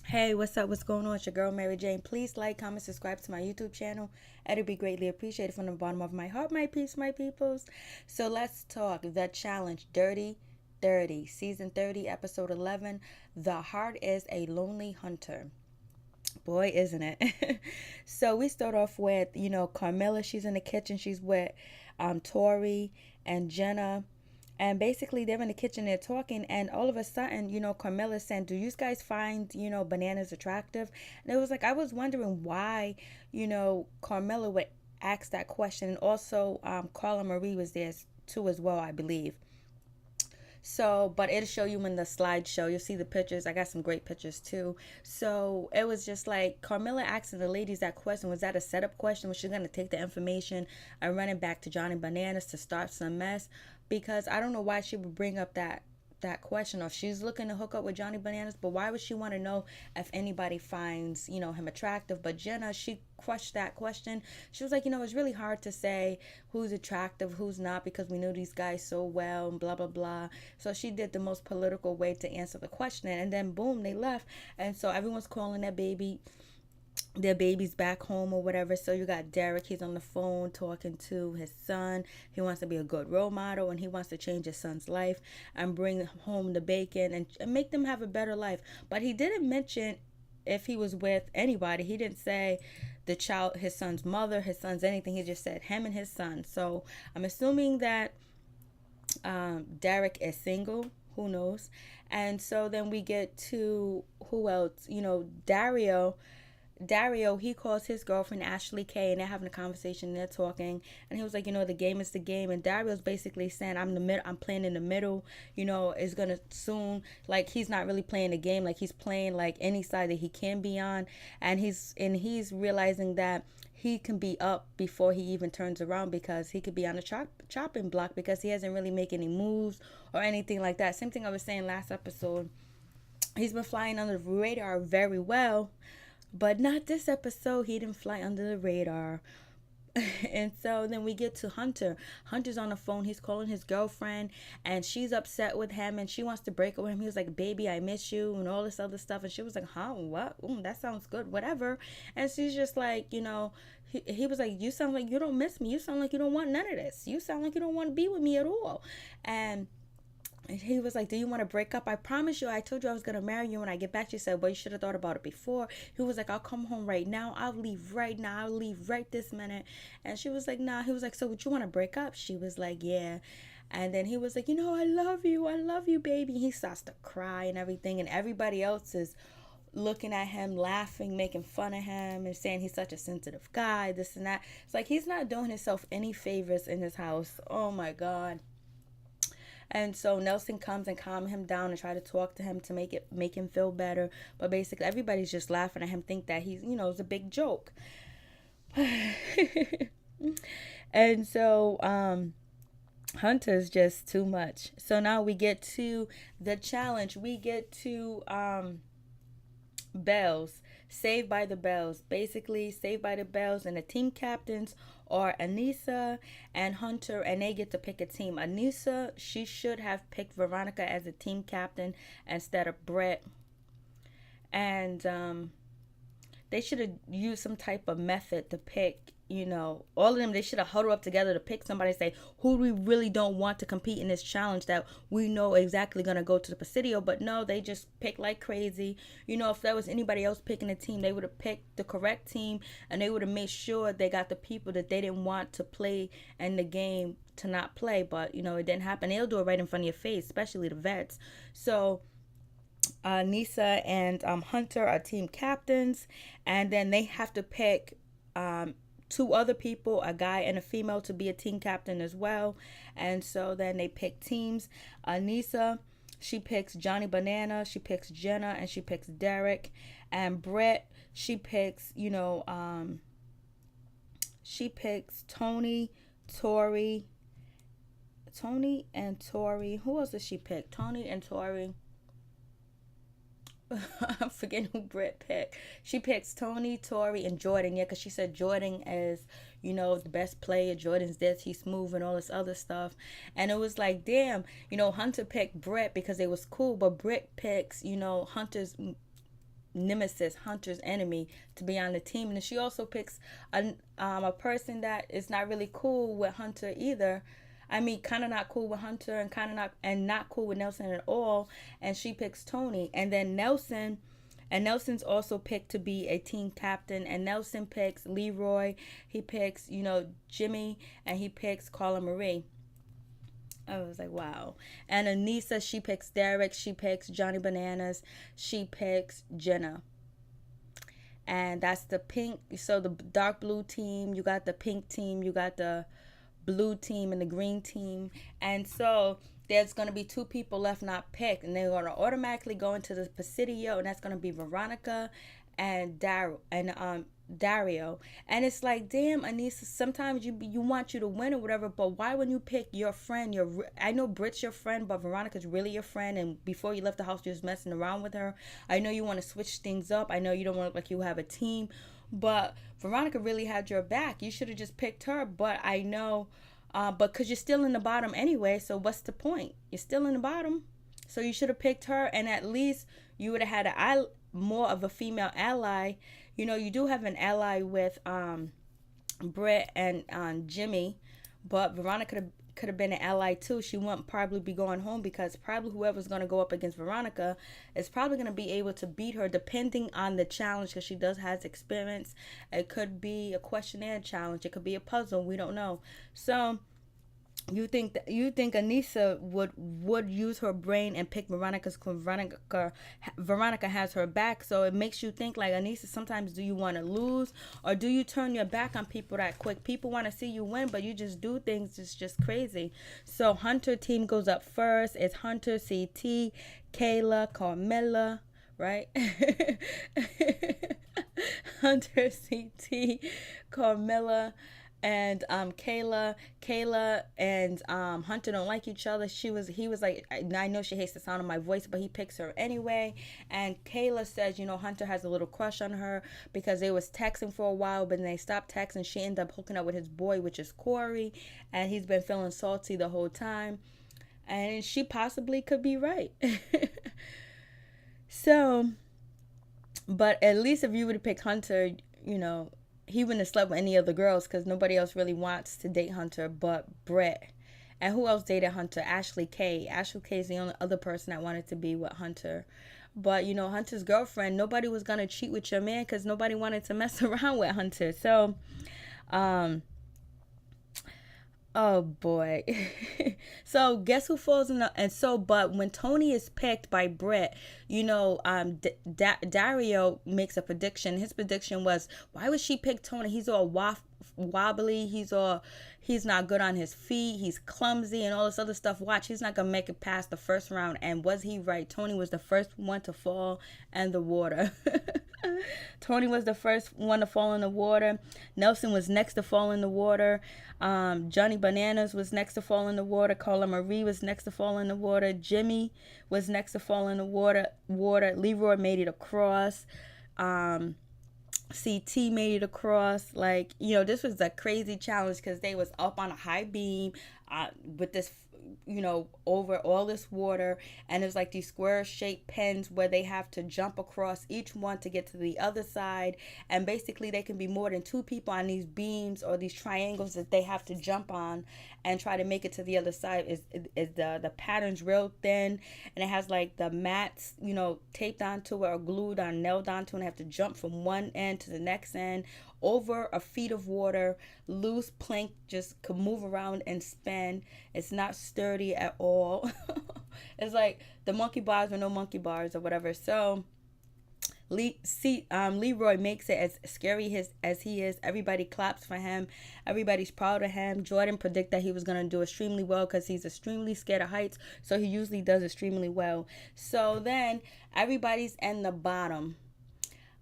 Hey, what's up? What's going on? It's your girl Mary Jane. Please like, comment, subscribe to my YouTube channel. It'd be greatly appreciated from the bottom of my heart, my peeps, my peoples. So let's talk the challenge Dirty 30, season 30, episode 11. The heart is a lonely hunter. Boy, isn't it? So we start off with, Carmilla. She's in the kitchen. She's with Tori and Jenna. And basically, they're in the kitchen, they're talking, and all of a sudden, Carmilla said, "Do you guys find, bananas attractive?" And it was like, I was wondering why, Carmilla would ask that question. And also, Carla Marie was there too, as well, I believe. So, but it'll show you in the slideshow. You'll see the pictures. I got some great pictures too. So it was just like Carmilla asking the ladies that question. Was that a setup question? Was she going to take the information and run it back to Johnny Bananas to start some mess? Because I don't know why she would bring up that question, or if she's looking to hook up with Johnny Bananas, but why would she want to know if anybody finds, him attractive? But Jenna, she crushed that question. She was like, it's really hard to say who's attractive, who's not, because we know these guys so well, and blah, blah, blah. So she did the most political way to answer the question. And then boom, they left. And so everyone's calling their babies back home or whatever. So you got Derek, he's on the phone talking to his son. He wants to be a good role model, and he wants to change his son's life and bring home the bacon and make them have a better life. But he didn't mention if he was with anybody. He didn't say the child, his son's mother, his son's anything. He just said him and his son. So I'm assuming that Derek is single. Who knows? And so then we get to who else? Dario, he calls his girlfriend Ashley K, and they're having a conversation. They're talking, and he was like, the game is the game. And Dario's basically saying, I'm playing in the middle. Is gonna soon, like, he's not really playing the game, like he's playing like any side that he can be on, and he's realizing that he can be up before he even turns around, because he could be on a chopping block, because he hasn't really made any moves or anything like that. Same thing I was saying last episode. He's been flying under the radar very well, but not this episode. He didn't fly under the radar. And so then we get to Hunter. Hunter's on the phone. He's calling his girlfriend, and she's upset with him, and she wants to break up with him. He was like, "Baby, I miss you," and all this other stuff. And she was like, "Huh? What? That sounds good. Whatever." And she's just like, he was like, "You sound like you don't miss me. You sound like you don't want none of this. You sound like you don't want to be with me at all." And he was like, "Do you want to break up? I promise you, I told you I was going to marry you when I get back." She said, "Well, you should have thought about it before." He was like, "I'll come home right now. I'll leave right now. I'll leave right this minute." And she was like, "Nah." He was like, "So would you want to break up?" She was like, "Yeah." And then he was like, "I love you. I love you, baby." He starts to cry and everything. And everybody else is looking at him, laughing, making fun of him, and saying he's such a sensitive guy, this and that. It's like he's not doing himself any favors in his house. Oh my God. And so Nelson comes and calm him down and try to talk to him to make him feel better. But basically everybody's just laughing at him, think that he's, it's a big joke. And so Hunter's just too much. So now we get to the challenge. We get to Bells. Saved by the Bells. Basically, Saved by the Bells, and the team captains are Anissa and Hunter, and they get to pick a team. Anissa, she should have picked Veronica as a team captain instead of Brett. And they should have used some type of method to pick, all of them. They should have huddled up together to pick somebody and say, who we really don't want to compete in this challenge that we know exactly going to go to the Presidio. But no, they just pick like crazy. If there was anybody else picking a team, they would have picked the correct team, and they would have made sure they got the people that they didn't want to play in the game to not play. But, it didn't happen. They'll do it right in front of your face, especially the vets. So Nisa and Hunter are team captains, and then they have to pick two other people, a guy and a female, to be a team captain as well. And so then they pick teams. Nisa, she picks Johnny Banana, she picks Jenna, and she picks Derek. And Brett, she picks, she picks Tony and Tori. Who else did she pick? Tony and Tori. I'm forgetting who Britt picked. She picks Tony, Tori, and Jordan. Yeah, because she said Jordan is, the best player. Jordan's this. He's smooth and all this other stuff. And it was like, damn, Hunter picked Britt because they was cool. But Britt picks, Hunter's nemesis, Hunter's enemy, to be on the team. And she also picks a person that is not really cool with Hunter either. I mean, kind of not cool with Hunter, and kind of not cool with Nelson at all. And she picks Tony. And then Nelson's also picked to be a team captain. And Nelson picks Leroy. He picks, Jimmy, and he picks Carla Marie. I was like, wow. And Anissa, she picks Derek. She picks Johnny Bananas. She picks Jenna. And that's the pink. So the dark blue team, you got the pink team, you got the blue team and the green team. And so there's going to be 2 people left not picked. And they're going to automatically go into the Presidio. And that's going to be Veronica and Dario. And it's like, damn, Anissa, sometimes you want you to win or whatever, but why when you pick your friend, I know Britt's your friend, but Veronica's really your friend, and before you left the house you was messing around with her. I know you want to switch things up. I know you don't want to look like you have a team, but Veronica really had your back. You should have just picked her. But I know but because you're still in the bottom anyway, so what's the point? You're still in the bottom, so you should have picked her, and at least you would have had more of a female ally. You do have an ally with Britt and Jimmy, but Veronica could have been an ally too. She wouldn't probably be going home, because probably whoever's going to go up against Veronica is probably going to be able to beat her depending on the challenge, because she has experience. It could be a questionnaire challenge. It could be a puzzle. We don't know. So you think Anissa would use her brain and pick Veronica's, Veronica has her back. So it makes you think, like, Anissa, sometimes do you want to lose, or do you turn your back on people that quick? People want to see you win, but you just do things. It's just crazy. So Hunter team goes up first. It's Hunter, CT, Kayla, Carmela, right? Hunter, CT, Carmela, and Kayla and Hunter don't like each other. He was like, I know she hates the sound of my voice, but he picks her anyway. And Kayla says, Hunter has a little crush on her, because they was texting for a while, but then they stopped texting. She ended up hooking up with his boy, which is Corey, and he's been feeling salty the whole time. And she possibly could be right. So, but at least if you would have picked Hunter, he wouldn't have slept with any other girls, because nobody else really wants to date Hunter but Brett. And who else dated Hunter? Ashley K. Ashley K is the only other person that wanted to be with Hunter. But, Hunter's girlfriend, nobody was going to cheat with your man, because nobody wanted to mess around with Hunter. So, oh boy. So guess who falls in the, and so, but when Tony is picked by Brett, Dario makes a prediction. His prediction was, why would she pick Tony? He's all wobbly. He's not good on his feet. He's clumsy and all this other stuff. Watch, he's not going to make it past the first round. And was he right? Tony was the first one to fall in the water. Tony was the first one to fall in the water. Nelson was next to fall in the water. Johnny Bananas was next to fall in the water. Carla Marie was next to fall in the water. Jimmy was next to fall in the water. Leroy made it across. CT made it across. Like, this was a crazy challenge, because they was up on a high beam with this, over all this water, and there's like these square shaped pens where they have to jump across each one to get to the other side. And basically they can be more than 2 people on these beams or these triangles that they have to jump on and try to make it to the other side. Is the pattern's real thin, and it has like the mats, taped onto it or glued on, nailed onto, and have to jump from one end to the next end over a feet of water. Loose plank just could move around and spin. It's not sturdy at all. It's like the monkey bars or no monkey bars or whatever. So Leroy makes it. As scary as he is, everybody claps for him. Everybody's proud of him. Jordan predicted that he was going to do extremely well, because he's extremely scared of heights, so he usually does extremely well. So then everybody's in the bottom.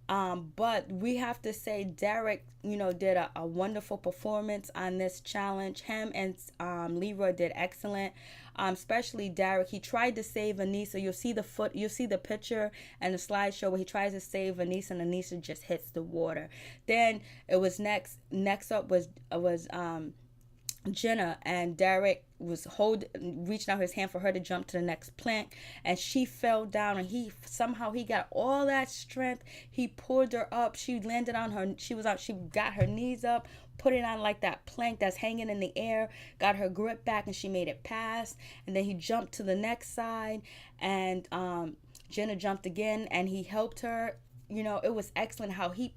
But we have to say Derek, did a wonderful performance on this challenge. Him and Leroy did excellent. Especially Derek. He tried to save Anissa. You'll see the picture and the slideshow where he tries to save Anissa, and Anissa just hits the water. Then it was next up was Jenna, and Derek was reaching out his hand for her to jump to the next plank, and she fell down, and he somehow he got all that strength. He pulled her up. She landed on her. She got her knees up, put it on like that plank that's hanging in the air, got her grip back, and she made it past. And then he jumped to the next side, and Jenna jumped again, and he helped her. It was excellent how he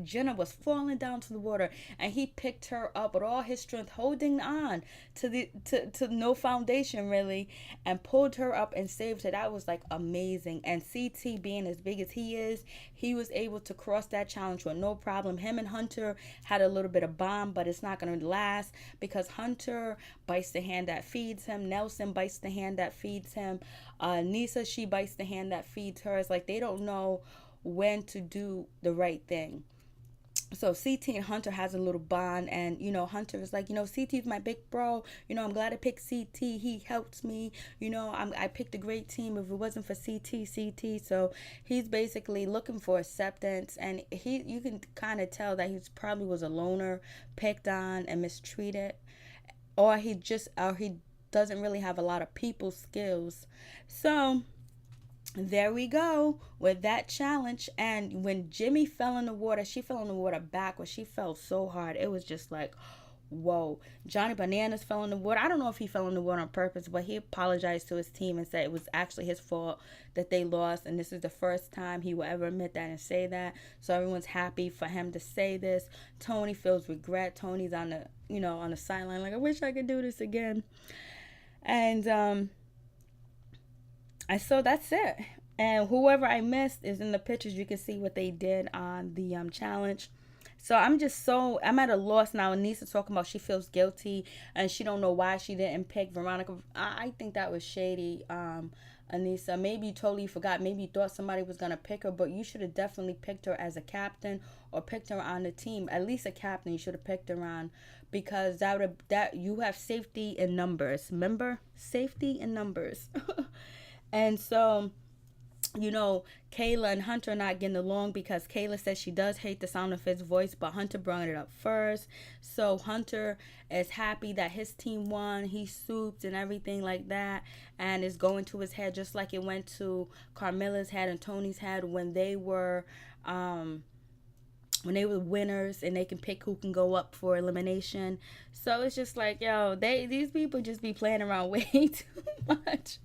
Jenna was falling down to the water, and he picked her up with all his strength, holding on to no foundation really, and pulled her up and saved her. That was like amazing. And CT, being as big as he is, he was able to cross that challenge with no problem. Him and Hunter had a little bit of bond, but it's not going to last, because Hunter bites the hand that feeds him. Nelson bites the hand that feeds him. Nisa, she bites the hand that feeds her. It's like they don't know when to do the right thing. So CT and Hunter has a little bond, and Hunter is like, CT's my big bro. I'm glad I picked CT. He helps me. I picked a great team. If it wasn't for CT. So he's basically looking for acceptance, and you can kind of tell that he probably was a loner, picked on and mistreated, or he doesn't really have a lot of people skills. So there we go with that challenge. And when Jimmy fell in the water, she fell in the water backwards. She fell so hard. It was just like, whoa. Johnny Bananas fell in the water. I don't know if he fell in the water on purpose, but he apologized to his team and said it was actually his fault that they lost. And this is the first time he will ever admit that and say that. So everyone's happy for him to say this. Tony feels regret. Tony's on the sideline like, I wish I could do this again. And so that's it. And whoever I missed is in the pictures. You can see what they did on the challenge. So I'm at a loss now. Anissa talking about she feels guilty and she don't know why she didn't pick Veronica. I think that was shady, Anissa. Maybe you totally forgot. Maybe you thought somebody was going to pick her, but you should have definitely picked her as a captain or picked her on the team. At least a captain you should have picked her on, because that you have safety in numbers. Remember? Safety in numbers. And so, Kayla and Hunter are not getting along because Kayla says she does hate the sound of his voice, but Hunter brought it up first. So Hunter is happy that his team won. He souped and everything like that, and is going to his head just like it went to Carmilla's head and Tony's head when they were winners, and they can pick who can go up for elimination. So it's just like, these people just be playing around way too much.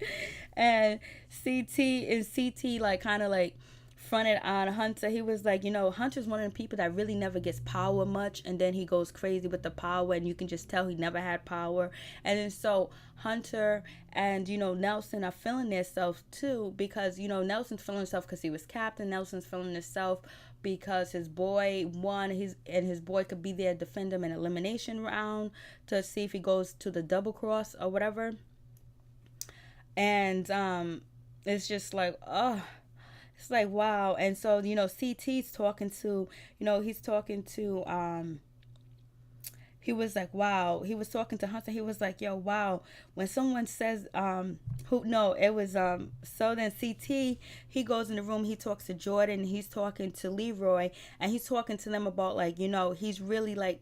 And CT like kind of like fronted on Hunter. He was like, Hunter's one of the people that really never gets power much, and then he goes crazy with the power, and you can just tell he never had power. And then so Hunter and Nelson are feeling themselves too, because Nelson's feeling himself because he was captain. Nelson's feeling himself because his boy won, his boy could be there to defend him in elimination round to see if he goes to the double cross or whatever. And it's just like, it's like, wow. And so CT's talking to he was like, wow. He was talking to Hunter. He was like, yo, wow. When someone says, so then CT, he goes in the room, he talks to Jordan, he's talking to Leroy, and he's talking to them about like, he's really like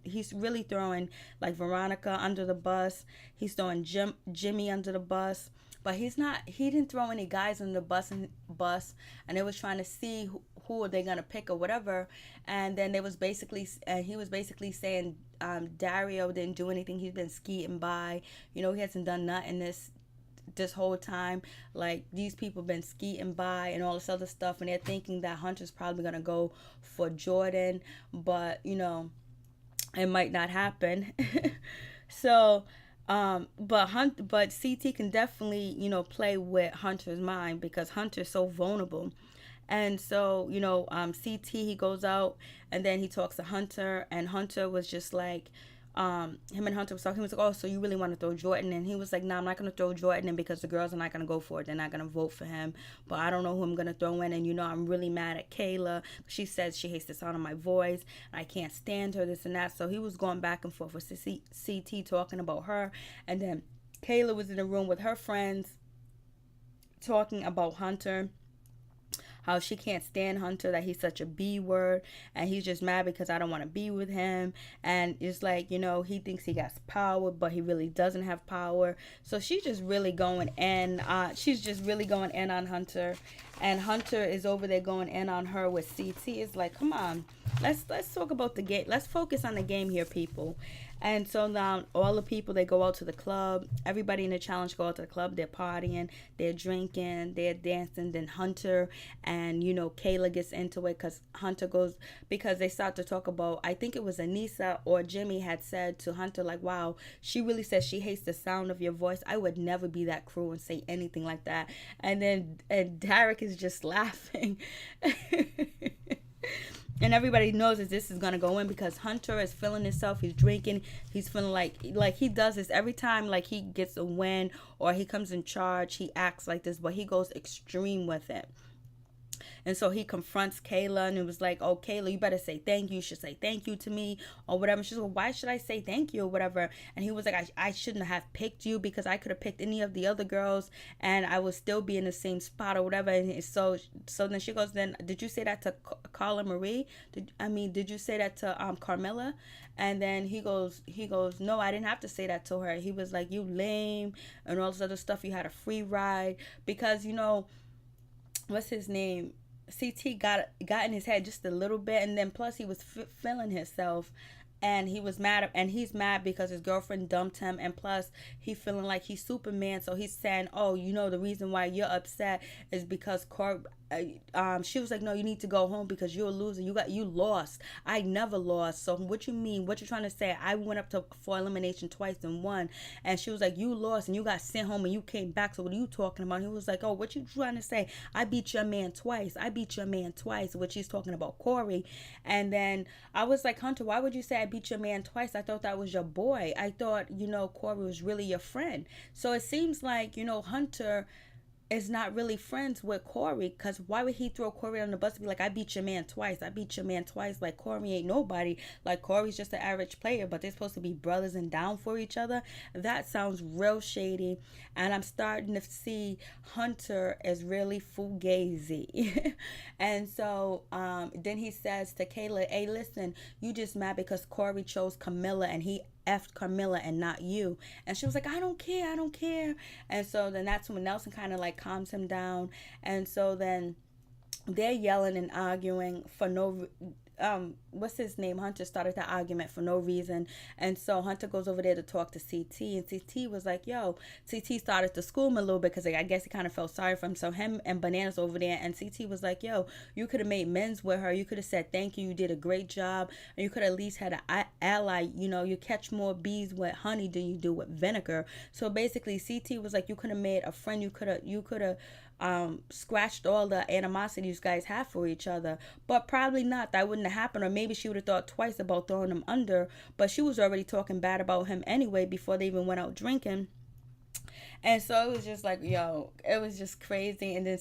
he's really throwing like Veronica under the bus. He's throwing Jimmy under the bus. But he didn't throw any guys in the bus, and they was trying to see who are they going to pick or whatever. And then he was basically saying Dario didn't do anything. He's been skating by. He hasn't done nothing this whole time. Like, these people been skating by and all this other stuff, and they're thinking that Hunter's probably going to go for Jordan, but, it might not happen. So... but CT can definitely, play with Hunter's mind, because Hunter's so vulnerable. And so, CT, he goes out and then he talks to Hunter, and Hunter was just like, him and Hunter was talking. He was like, oh, so you really want to throw Jordan? And he was like, nah, I'm not going to throw Jordan in because the girls are not going to go for it. They're not going to vote for him. But I don't know who I'm going to throw in. And, I'm really mad at Kayla. She says she hates the sound of my voice. I can't stand her, this and that. So he was going back and forth with CT talking about her. And then Kayla was in the room with her friends talking about Hunter. how she can't stand Hunter, that he's such a B word, and he's just mad because I don't want to be with him. And it's like, he thinks he got power, but he really doesn't have power. So she's just really going in. She's just really going in on Hunter, and Hunter is over there going in on her with CT. It's like, come on, let's talk about the game. Let's focus on the game here, people. And so now all the people, they go out to the club. Everybody in the challenge go out to the club. They're partying, they're drinking, they're dancing. Then Hunter and, Kayla gets into it because they start to talk about, I think it was Anissa or Jimmy had said to Hunter, like, wow, she really says she hates the sound of your voice. I would never be that cruel and say anything like that. And Derek is just laughing. And everybody knows that this is gonna go in because Hunter is feeling himself. He's drinking. He's feeling like he does this every time. Like he gets a win or he comes in charge. He acts like this, but he goes extreme with it. And so he confronts Kayla and it was like, oh, Kayla, you better say thank you. You should say thank you to me or whatever. She's like, why should I say thank you or whatever? And he was like, I shouldn't have picked you because I could have picked any of the other girls and I would still be in the same spot or whatever. And so then she goes, then did you say that to Carla Marie? Did you say that to Carmilla? And then he goes, no, I didn't have to say that to her. He was like, you lame and all this other stuff. You had a free ride because, what's his name? CT got in his head just a little bit, and then plus he was feeling himself, and he was mad, and he's mad because his girlfriend dumped him, and plus he feeling like he's Superman. So he's saying, oh, the reason why you're upset is because she was like, no, you need to go home because you're a loser. You lost. I never lost. So what you mean? What you trying to say? I went up for elimination twice and won. And she was like, you lost and you got sent home and you came back. So what are you talking about? He was like, oh, what you trying to say? I beat your man twice. Which she's talking about Corey. And then I was like, Hunter, why would you say I beat your man twice? I thought that was your boy. I thought, Corey was really your friend. So it seems like, Hunter is not really friends with Corey, because why would he throw Corey on the bus and be like, I beat your man twice. Like Corey ain't nobody. Like Corey's just an average player, but they're supposed to be brothers and down for each other. That sounds real shady, and I'm starting to see Hunter as really fugazi. And so then he says to Kayla, hey, listen, you just mad because Corey chose Camilla and he effed Carmilla and not you. And she was like, I don't care. And so then that's when Nelson kind of like calms him down. And so then they're yelling and arguing for no what's his name? Hunter started the argument for no reason. And so Hunter goes over there to talk to CT, and CT was like, yo, CT started to school him a little bit because I guess he kind of felt sorry for him. So him and Bananas over there, and CT was like, yo, you could have made men's with her. You could have said thank you. You did a great job. And you could at least had an ally. You catch more bees with honey than you do with vinegar. So basically CT was like, you could have made a friend. You could have scratched all the animosity you guys have for each other. But probably not. That wouldn't have happened. Or maybe she would have thought twice about throwing him under. But she was already talking bad about him anyway before they even went out drinking. And so it was just like, yo, it was just crazy. And then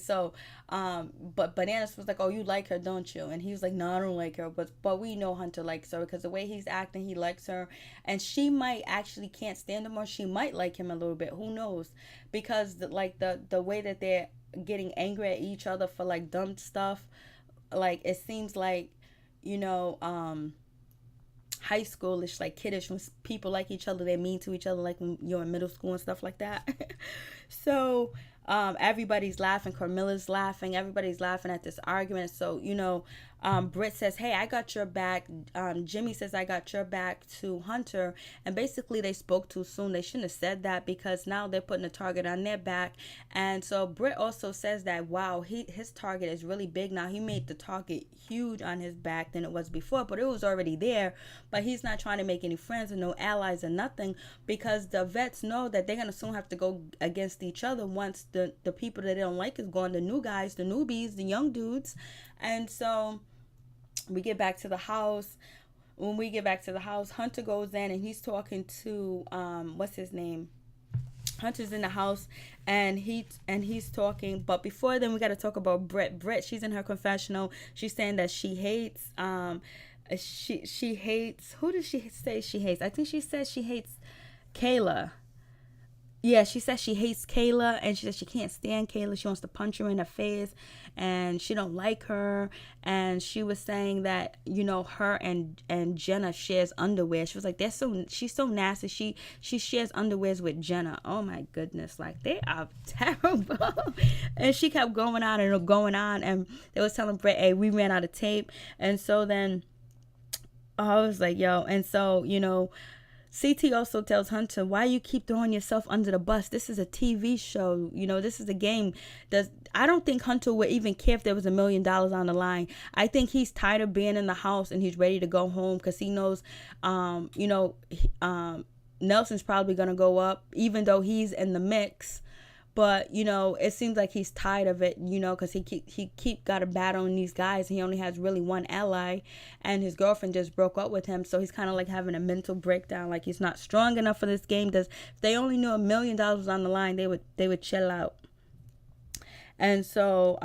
but Bananas was like, oh, you like her, don't you? And he was like, no, I don't like her. But we know Hunter likes her because the way he's acting, he likes her. And she might actually can't stand him, or she might like him a little bit. Who knows? Because the way that they're getting angry at each other for like dumb stuff, like it seems like, high schoolish, like kiddish, when people like each other, they're mean to each other, like when you're in middle school and stuff like that. So everybody's laughing. Carmilla's laughing. Everybody's laughing at this argument. So Britt says, hey, I got your back. Jimmy says, I got your back to Hunter. And basically they spoke too soon. They shouldn't have said that because now they're putting a target on their back. And so Britt also says that, wow, his target is really big now. He made the target huge on his back than it was before, but it was already there. But he's not trying to make any friends and no allies or nothing, because the vets know that they're going to soon have to go against each other once the people that they don't like is gone, the new guys, the newbies, the young dudes. And so we get back to the house. When we get back to the house, Hunter goes in and he's talking to what's his name? Hunter's in the house and he's talking. But before then, we got to talk about Britt. Britt, she's in her confessional. She's saying that she hates she hates, who does she say she hates? I think she says she hates Kayla. Yeah, she says she hates Kayla, and she says she can't stand Kayla. She wants to punch her in the face, and she don't like her. And she was saying that, her and Jenna shares underwear. She was like, she's so nasty. She shares underwears with Jenna. Oh my goodness, like they are terrible. And she kept going on and going on, and they was telling Brett, hey, we ran out of tape. And so then I was like, yo, and so CT also tells Hunter, why you keep throwing yourself under the bus? This is a TV show. This is a game. I don't think Hunter would even care if there was $1,000,000 on the line. I think he's tired of being in the house and he's ready to go home because he knows, Nelson's probably going to go up, even though he's in the mix. But, it seems like he's tired of it, because he keep got a battle on these guys. He only has really one ally, and his girlfriend just broke up with him. So he's kind of like having a mental breakdown, like he's not strong enough for this game. If they only knew $1,000,000 was on the line, they would chill out. And so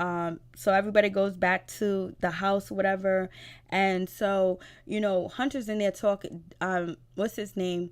everybody goes back to the house, whatever. And so, Hunter's in there talking, what's his name?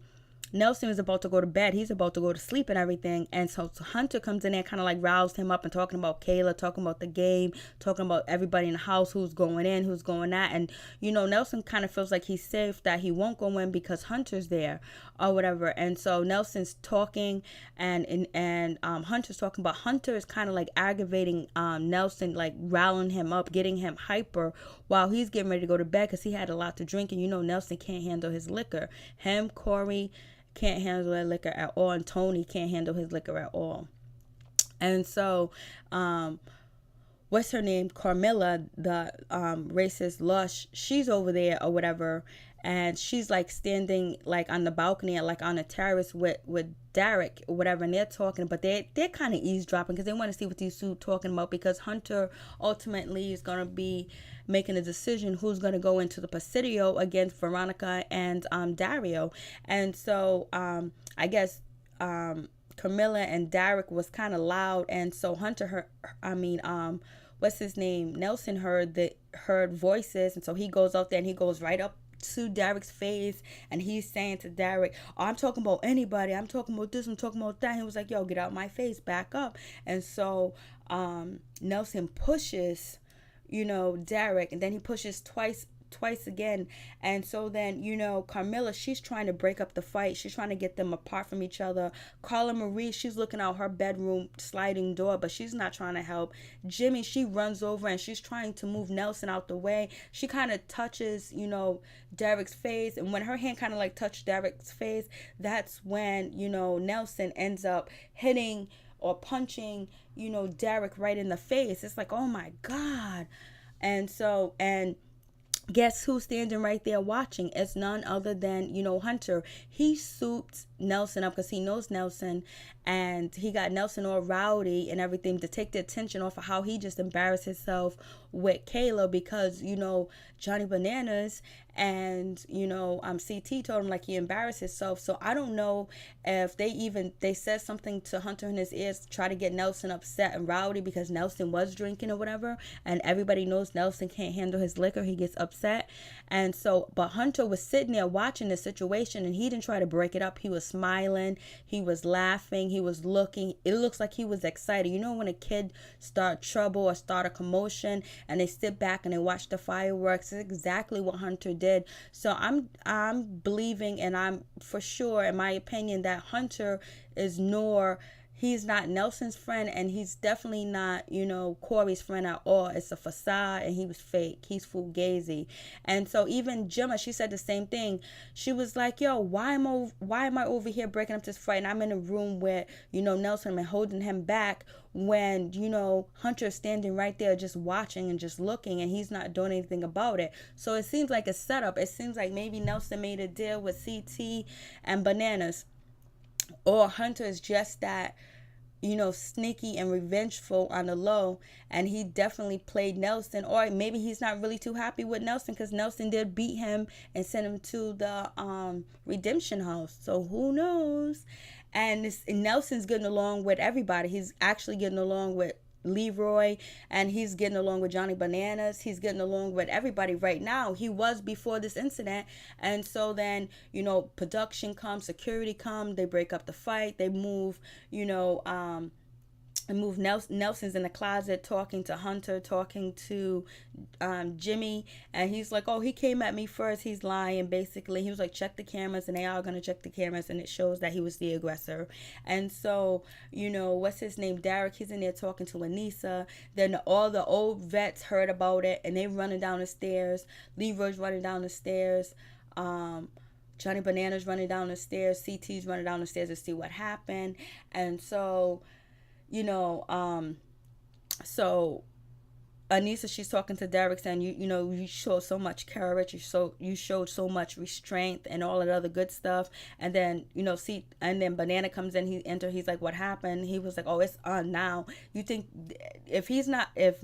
Nelson is about to go to bed. He's about to go to sleep and everything. And so Hunter comes in there, kind of like roused him up and talking about Kayla, talking about the game, talking about everybody in the house, who's going in, who's going out. And, Nelson kind of feels like he's safe, that he won't go in because Hunter's there or whatever. And so Nelson's talking and Hunter's talking about Hunter is kind of like aggravating Nelson, like riling him up, getting him hyper while he's getting ready to go to bed because he had a lot to drink. And, Nelson can't handle his liquor. Him, Corey, can't handle that liquor at all, and Tony can't handle his liquor at all. And so what's her name, Carmilla, the racist lush, she's over there or whatever, and she's like standing like on the balcony or like on a terrace with Derek or whatever, and they're talking, but they're kind of eavesdropping because they want to see what these two talking about, because Hunter ultimately is going to be making a decision who's going to go into the Presidio against Veronica and Dario. And so I guess Camilla and Derek was kind of loud, and so Hunter what's his name, Nelson heard voices, and so he goes out there and he goes right up to Derek's face, and he's saying to Derek, oh, I'm talking about anybody, I'm talking about this, I'm talking about that. He was like, yo, get out my face, back up. And so Nelson pushes Derek, and then he pushes twice again. And so then Carmilla, she's trying to break up the fight, she's trying to get them apart from each other. Carla Marie, she's looking out her bedroom sliding door, but she's not trying to help. Jimmy, she runs over and she's trying to move Nelson out the way. She kind of touches Derek's face, and when her hand kind of like touched Derek's face, that's when Nelson ends up hitting or punching Derek right in the face. It's like, oh my god. And so, and guess who's standing right there watching? It's none other than Hunter. He souped Nelson up because he knows Nelson, and he got Nelson all rowdy and everything to take the attention off of how he just embarrassed himself with Kayla, because Johnny Bananas and CT told him like he embarrassed himself. So I don't know if they said something to Hunter in his ears to try to get Nelson upset and rowdy because Nelson was drinking or whatever, and everybody knows Nelson can't handle his liquor, he gets upset. And so, but Hunter was sitting there watching the situation, and he didn't try to break it up. He was smiling, he was laughing, he was looking, it looks like he was excited. When a kid start trouble or start a commotion and they sit back and they watch the fireworks, it's exactly what Hunter did. So I'm believing, and I'm for sure, in my opinion, that Hunter is he's not Nelson's friend, and he's definitely not, Corey's friend at all. It's a facade, and he was fake. He's fugazi. And so even Gemma, she said the same thing. She was like, yo, why am I over here breaking up this fight, and I'm in a room where, Nelson and holding him back, when, Hunter's standing right there just watching and just looking, and he's not doing anything about it. So it seems like a setup. It seems like maybe Nelson made a deal with CT and Bananas, or Hunter is just that, sneaky and revengeful on the low, and he definitely played Nelson. Or maybe he's not really too happy with Nelson because Nelson did beat him and send him to the redemption house. So who knows? And Nelson's getting along with everybody. He's actually getting along with Leroy, and he's getting along with Johnny Bananas. He's getting along with everybody right now. He was before this incident. And so then, production comes, security come, they break up the fight, they move, and move Nelson's in the closet talking to Hunter, talking to Jimmy, and he's like, oh, he came at me first, he's lying. Basically, he was like, check the cameras, and they are going to check the cameras, and it shows that he was the aggressor. And so, what's his name, Derek, he's in there talking to Anissa. Then all the old vets heard about it, and they running down the stairs. Leroy's running down the stairs. Johnny Bananas running down the stairs. CT's running down the stairs to see what happened. And so, so Anissa, she's talking to Derek, saying, you showed so much courage, you showed so much restraint and all that other good stuff. And then, and then Banana comes in, he's like, what happened? He was like, oh, it's on now. You think if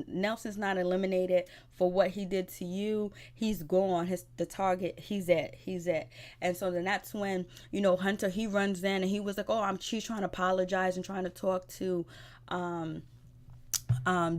Nelson's not eliminated for what he did to you, he's gone. The target, he's it. And so then that's when, Hunter, he runs in, and he was like, oh, she's trying to apologize and trying to talk to,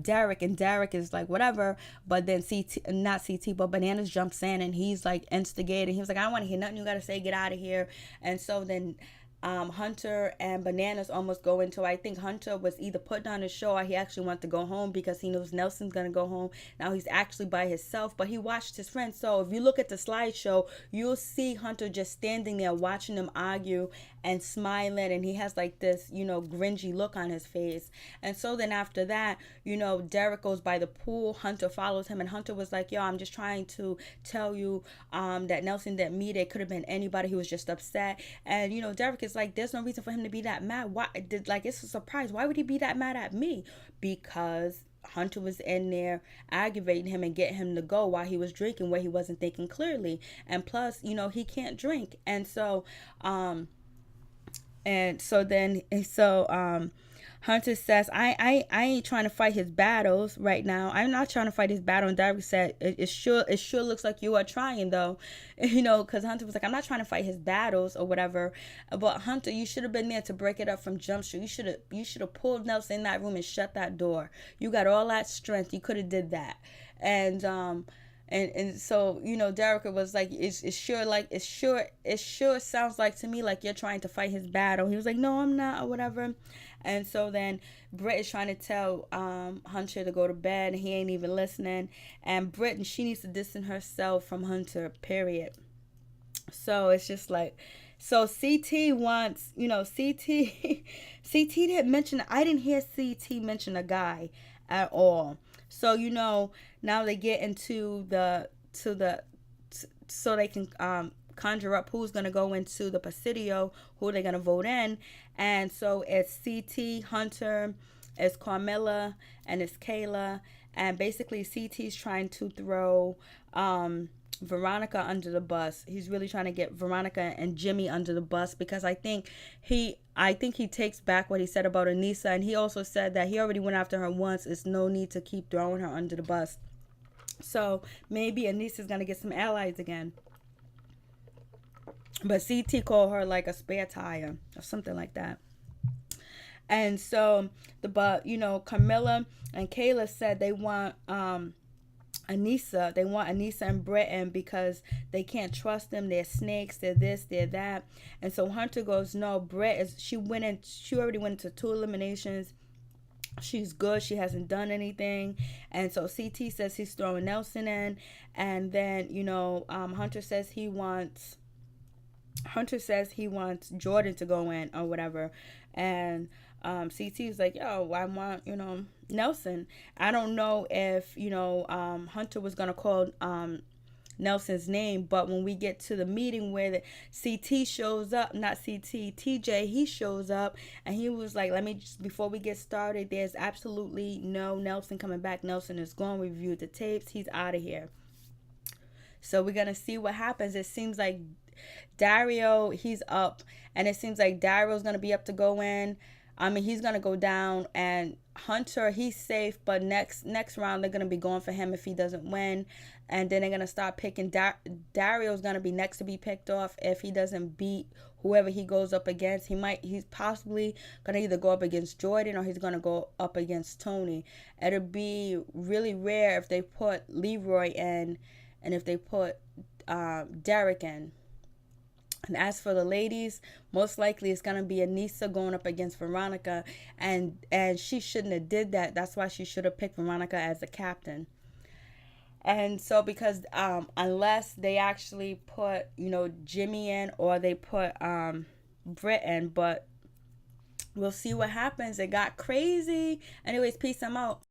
Derek, and Derek is like, whatever. But then not CT, but Bananas jumps in, and he's like instigating. He was like, I don't want to hear nothing you gotta say, get out of here. And so then Hunter and Bananas almost go into, I think Hunter was either putting on a show or he actually wanted to go home because he knows Nelson's gonna go home. Now he's actually by himself, but he watched his friends. So if you look at the slideshow, you'll see Hunter just standing there watching them argue and smiling, and he has like this, gringy look on his face. And so then after that, Derek goes by the pool. Hunter follows him, and Hunter was like, yo, I'm just trying to tell you that Nelson didn't meet it. Could have been anybody. He was just upset. And Derek is like, there's no reason for him to be that mad. Why? It's a surprise. Why would he be that mad at me? Because Hunter was in there aggravating him and getting him to go while he was drinking, where he wasn't thinking clearly. And plus, he can't drink. And so Hunter says, I ain't trying to fight his battles right now. I'm not trying to fight his battle. And Derek said, it sure looks like you are trying, though. Because Hunter was like, I'm not trying to fight his battles or whatever. But Hunter, you should have been there to break it up from Jump Street. You should have pulled Nelson in that room and shut that door. You got all that strength. You could have did that. And so Derek was like, it sure sounds like to me like you're trying to fight his battle. He was like, no, I'm not, or whatever. And so then Britt is trying to tell Hunter to go to bed, and he ain't even listening. And Britt, she needs to distance herself from Hunter, period. So it's just like, so CT wants, CT didn't mention, I didn't hear CT mention a guy at all. So now they get into so they can conjure up who's going to go into the Presidio, who they're going to vote in. And so it's CT, Hunter, it's Carmilla, and it's Kayla. And basically CT's trying to throw Veronica under the bus. He's really trying to get Veronica and Jimmy under the bus, because I think he takes back what he said about Anissa, and he also said that he already went after her once. It's no need to keep throwing her under the bus. So maybe Anissa's gonna get some allies again. But CT called her like a spare tire or something like that. And so Camilla and Kayla said they want Anissa. They want Anissa and Britton because they can't trust them. They're snakes. They're this. They're that. And so Hunter goes, no. She already went into 2 eliminations. She's good. She hasn't done anything. And so CT says he's throwing Nelson in. And then Hunter says he wants Jordan to go in or whatever. And CT is like, yo, I want, Nelson. I don't know if, Hunter was going to call Nelson's name, but when we get to the meeting where the CT shows up, not CT, TJ, he shows up, and he was like, before we get started, there's absolutely no Nelson coming back. Nelson is gone. We reviewed the tapes. He's out of here. So we're going to see what happens. It seems like Dario, he's up, and it seems like Dario's going to be up to go in. I mean, he's gonna go down, and Hunter, he's safe, but next round they're gonna be going for him if he doesn't win, and then they're gonna start picking. Dario's gonna be next to be picked off if he doesn't beat whoever he goes up against. He's possibly gonna either go up against Jordan or he's gonna go up against Tony. It'll be really rare if they put Leroy in, and if they put Derek in. And as for the ladies, most likely it's gonna be Anissa going up against Veronica, and she shouldn't have did that. That's why she should have picked Veronica as the captain. And so because unless they actually put Jimmy in, or they put Britt in, but we'll see what happens. It got crazy. Anyways, peace. I'm out.